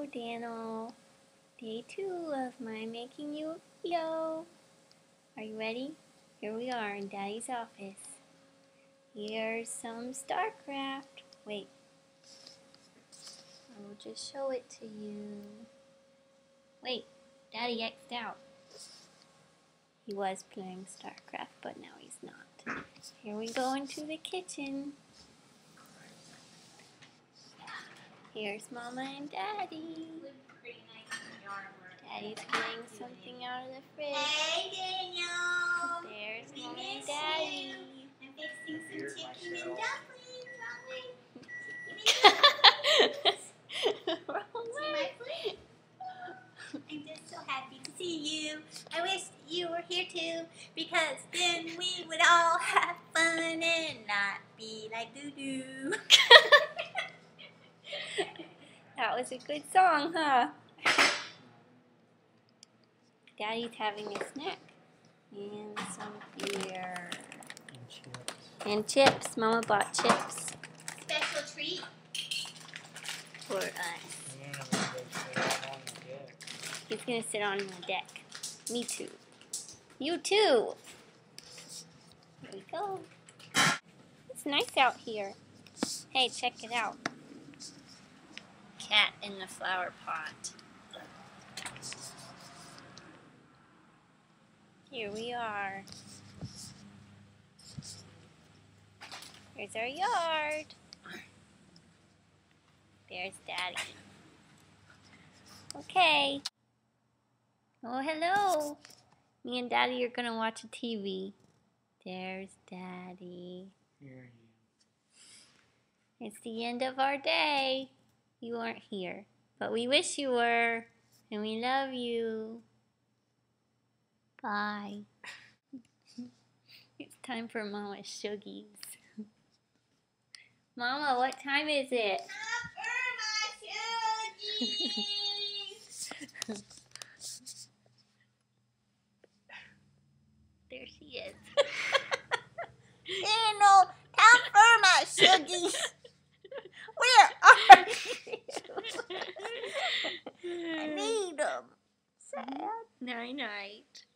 Hello, Daniel. Day 2 of my making you a video. Are you ready? Here we are in Daddy's office. Here's some StarCraft. Wait. I will just show it to you. Wait, Daddy X'd out. He was playing StarCraft, but now he's not. Here we go into the kitchen. Here's Mama and Daddy. Daddy's getting something out of the fridge. Hey, Daniel. There's Mama and Daddy. I'm fixing some chicken and dumplings. Wrong See my foot? I'm just so happy to see you. I wish you were here too, because then we would all have fun and not be like doo-doo. That was a good song, huh? Daddy's having a snack. And some beer. And chips. Mama bought chips Special treat. for us. He's gonna sit on the deck. Me too. You too. Here we go. It's nice out here. Hey, check it out. Cat in the flower pot. Here we are. Here's our yard. There's Daddy. Okay. Oh, hello. Me and Daddy are gonna watch a TV. There's Daddy. It's the end of our day. You aren't here, but we wish you were, and we love you. Bye. It's time for Mama's Shuggies. Mama, what time is it? There she is. Daniel, time for my shuggies. Where are you? I need them. Night night.